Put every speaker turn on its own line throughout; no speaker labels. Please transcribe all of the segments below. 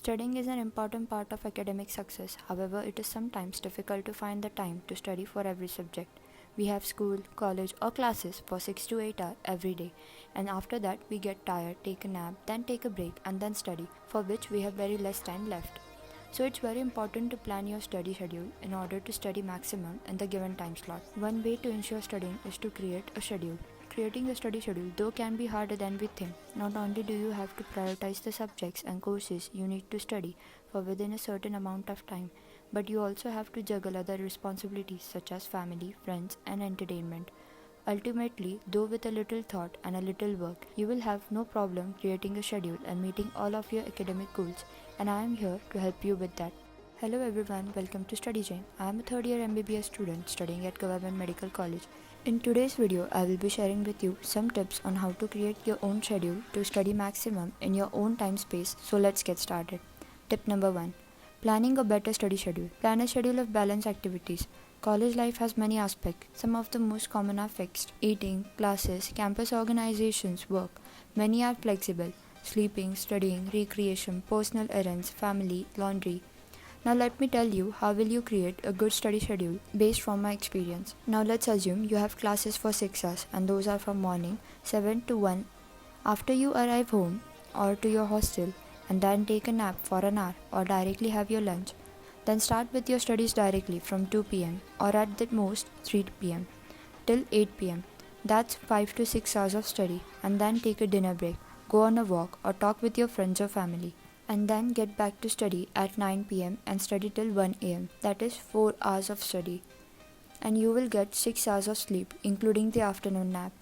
Studying is an important part of academic success. However, it is sometimes difficult to find the time to study for every subject. We have school, college, or classes for 6 to 8 hours every day, and after that, we get tired, take a nap, then take a break, and then study, for which we have very less time left. So, it's very important to plan your study schedule in order to study maximum in the given time slot. One way to ensure studying is to create a schedule. Creating a study schedule, though, can be harder than we think. Not only do you have to prioritize the subjects and courses you need to study for within a certain amount of time, but you also have to juggle other responsibilities such as family, friends, and entertainment. Ultimately, though with a little thought and a little work, you will have no problem creating a schedule and meeting all of your academic goals, and I am here to help you with that. Hello everyone, welcome to Study Jane. I am a third year MBBS student studying at Government Medical College. In today's video, I will be sharing with you some tips on how to create your own schedule to study maximum in your own time space. So let's get started. Tip number 1. Planning a better study schedule. Plan a schedule of balanced activities. College life has many aspects. Some of the most common are fixed: eating, classes, campus organizations, work. Many are flexible: sleeping, studying, recreation, personal errands, family, laundry. Now let me tell you how will you create a good study schedule based from my experience. Now let's assume you have classes for 6 hours and those are from morning 7 to 1. After you arrive home or to your hostel and then take a nap for an hour or directly have your lunch, then start with your studies directly from 2 pm or at the most 3 pm till 8 pm. That's 5 to 6 hours of study, and then take a dinner break, go on a walk or talk with your friends or family, and then get back to study at 9 pm and study till 1 am. That is 4 hours of study. And you will get 6 hours of sleep, including the afternoon nap.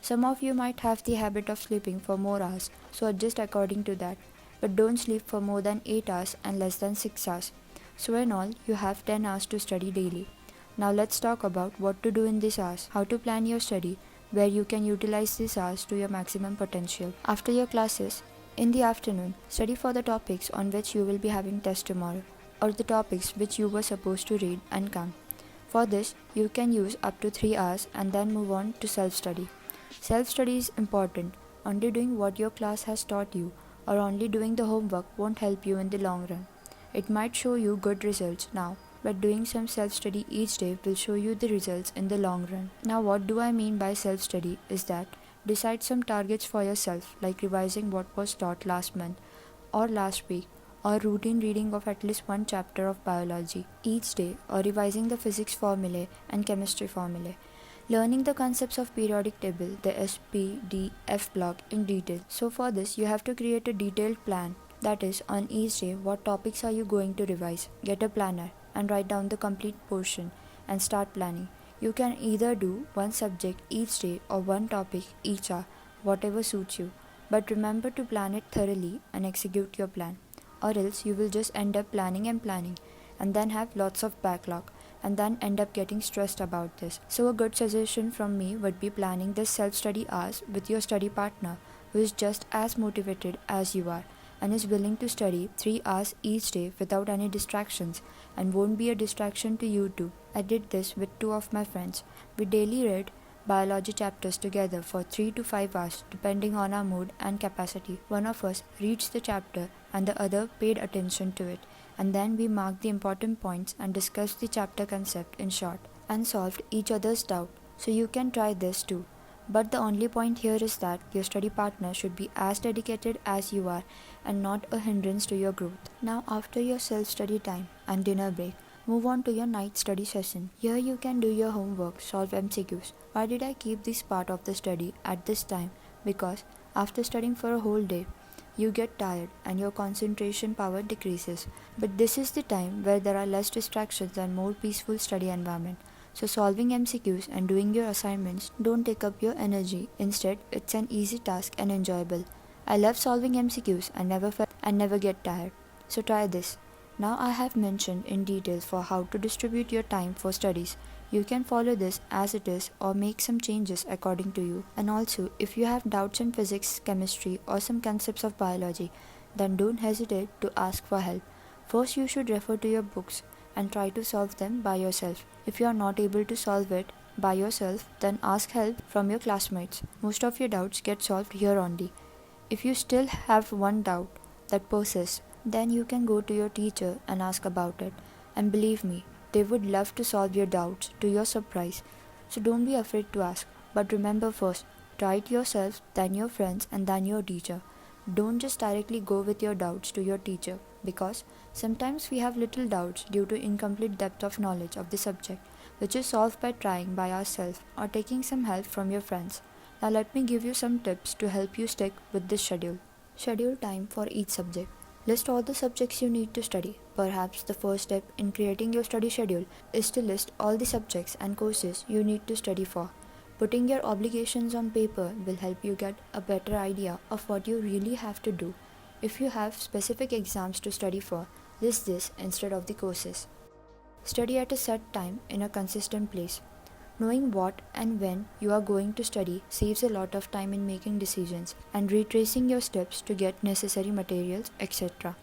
Some of you might have the habit of sleeping for more hours, so adjust according to that. But don't sleep for more than 8 hours and less than 6 hours. So in all, you have 10 hours to study daily. Now let's talk about what to do in these hours, how to plan your study, where you can utilize these hours to your maximum potential. After your classes, in the afternoon, study for the topics on which you will be having test tomorrow, or the topics which you were supposed to read and come. For this, you can use up to 3 hours and then move on to self-study. Self-study is important. Only doing what your class has taught you or only doing the homework won't help you in the long run. It might show you good results now, but doing some self-study each day will show you the results in the long run. Now what do I mean by self-study is that decide some targets for yourself, like revising what was taught last month or last week, or routine reading of at least one chapter of biology each day, or revising the physics formulae and chemistry formulae. Learning the concepts of periodic table, the SPDF block in detail. So for this, you have to create a detailed plan. That is, on each day, what topics are you going to revise? Get a planner and write down the complete portion and start planning. You can either do one subject each day or one topic each hour, whatever suits you. But remember to plan it thoroughly and execute your plan, or else you will just end up planning and then have lots of backlog and then end up getting stressed about this. So a good suggestion from me would be planning this self-study hours with your study partner who is just as motivated as you are and is willing to study 3 hours each day without any distractions and won't be a distraction to you too. I did this with 2 of my friends. We daily read biology chapters together for 3 to 5 hours depending on our mood and capacity. One of us reads the chapter and the other paid attention to it, and then we marked the important points and discussed the chapter concept in short and solved each other's doubt. So you can try this too. But the only point here is that your study partner should be as dedicated as you are and not a hindrance to your growth. Now after your self-study time and dinner break, move on to your night study session. Here you can do your homework, solve MCQs. Why did I keep this part of the study at this time? Because after studying for a whole day, you get tired and your concentration power decreases. But this is the time where there are less distractions and more peaceful study environment. So solving MCQs and doing your assignments don't take up your energy. Instead, it's an easy task and enjoyable. I love solving MCQs and never get tired. So try this. Now I have mentioned in detail for how to distribute your time for studies. You can follow this as it is or make some changes according to you. And also, if you have doubts in physics, chemistry or some concepts of biology, then don't hesitate to ask for help. First, you should refer to your books and try to solve them by yourself. If you are not able to solve it by yourself, then ask help from your classmates. Most of your doubts get solved here only. If you still have one doubt that persists, Then you can go to your teacher and ask about it. And believe me, they would love to solve your doubts to your surprise. So don't be afraid to ask. But remember first, try it yourself, then your friends, and then your teacher. Don't just directly go with your doubts to your teacher because sometimes we have little doubts due to incomplete depth of knowledge of the subject, which is solved by trying by ourselves or taking some help from your friends. Now, let me give you some tips to help you stick with this schedule. Schedule time for each subject. List all the subjects you need to study. Perhaps the first step in creating your study schedule is to list all the subjects and courses you need to study for. Putting your obligations on paper will help you get a better idea of what you really have to do. If you have specific exams to study for, list this instead of the courses. Study at a set time in a consistent place. Knowing what and when you are going to study saves a lot of time in making decisions and retracing your steps to get necessary materials, etc.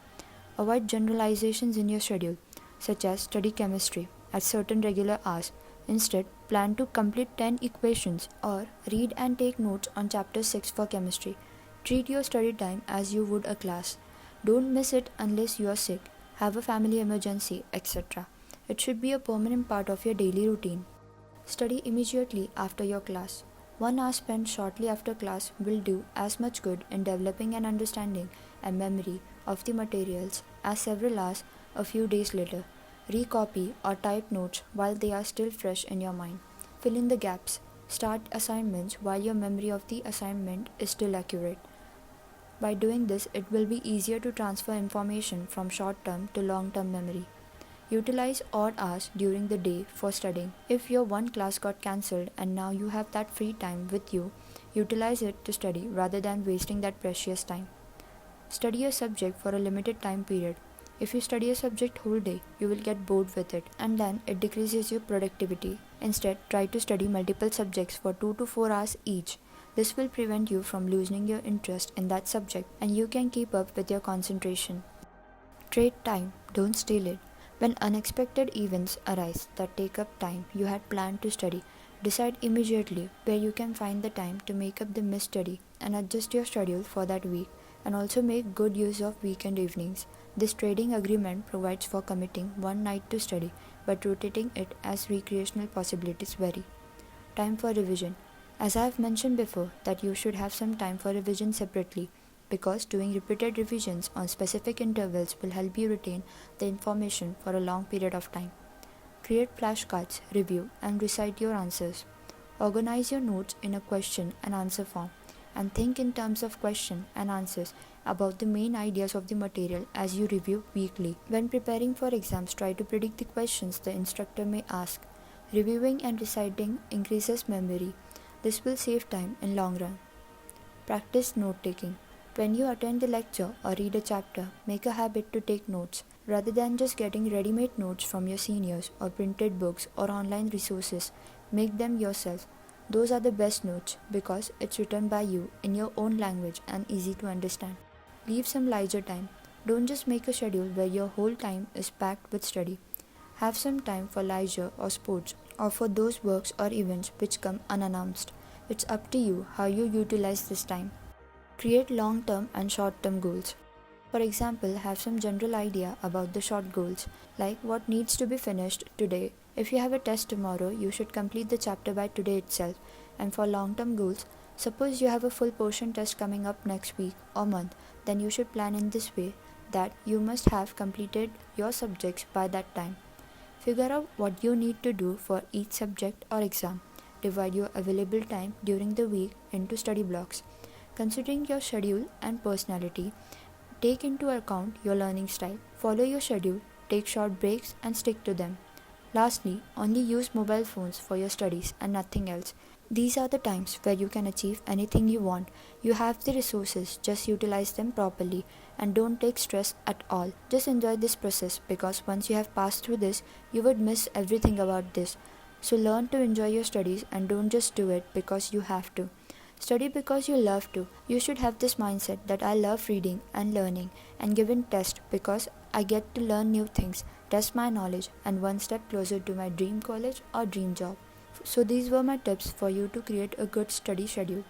Avoid generalizations in your schedule, such as study chemistry at certain regular hours. Instead, plan to complete 10 equations or read and take notes on chapter 6 for chemistry. Treat your study time as you would a class. Don't miss it unless you are sick, have a family emergency, etc. It should be a permanent part of your daily routine. Study immediately after your class. 1 hour spent shortly after class will do as much good in developing an understanding and memory of the materials as several hours a few days later. Recopy or type notes while they are still fresh in your mind. Fill in the gaps. Start assignments while your memory of the assignment is still accurate. By doing this, it will be easier to transfer information from short term to long term memory. Utilize odd hours during the day for studying. If your one class got cancelled and now you have that free time with you, utilize it to study rather than wasting that precious time. Study a subject for a limited time period. If you study a subject whole day, you will get bored with it and then it decreases your productivity. Instead, try to study multiple subjects for 2 to 4 hours each. This will prevent you from losing your interest in that subject and you can keep up with your concentration. Trade time, don't steal it. When unexpected events arise that take up time you had planned to study, decide immediately where you can find the time to make up the missed study and adjust your schedule for that week, and also make good use of weekend evenings. This trading agreement provides for committing one night to study but rotating it as recreational possibilities vary. Time for revision. As I have mentioned before that you should have some time for revision separately because doing repeated revisions on specific intervals will help you retain the information for a long period of time. Create flashcards, review, and recite your answers. Organize your notes in a question and answer form, and think in terms of question and answers about the main ideas of the material as you review weekly. When preparing for exams, try to predict the questions the instructor may ask. Reviewing and reciting increases memory. This will save time in long run. Practice note taking. When you attend the lecture or read a chapter, make a habit to take notes. Rather than just getting ready-made notes from your seniors or printed books or online resources, make them yourself. Those are the best notes because it's written by you in your own language and easy to understand. Leave some leisure time. Don't just make a schedule where your whole time is packed with study. Have some time for leisure or sports or for those works or events which come unannounced. It's up to you how you utilize this time. Create long-term and short-term goals. For example, have some general idea about the short goals, like what needs to be finished today. If you have a test tomorrow, you should complete the chapter by today itself. And for long-term goals, suppose you have a full portion test coming up next week or month, then you should plan in this way that you must have completed your subjects by that time. Figure out what you need to do for each subject or exam. Divide your available time during the week into study blocks. Considering your schedule and personality, take into account your learning style. Follow your schedule, take short breaks, and stick to them. Lastly, only use mobile phones for your studies and nothing else. These are the times where you can achieve anything you want. You have the resources, just utilize them properly and don't take stress at all. Just enjoy this process because once you have passed through this, you would miss everything about this. So learn to enjoy your studies and don't just do it because you have to. Study because you love to. You should have this mindset that I love reading and learning and giving tests because I get to learn new things, test my knowledge, and one step closer to my dream college or dream job. So these were my tips for you to create a good study schedule.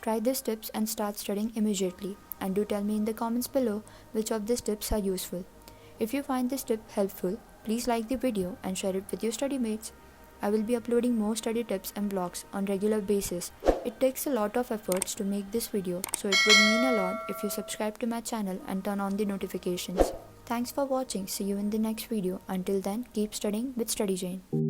Try these tips and start studying immediately. and do tell me in the comments below which of these tips are useful. If you find this tip helpful, please like the video and share it with your study mates. I will be uploading more study tips and vlogs on regular basis. It takes a lot of efforts to make this video, so it would mean a lot if you subscribe to my channel and turn on the notifications. Thanks for watching. See you in the next video. Until then, keep studying with Study Jane.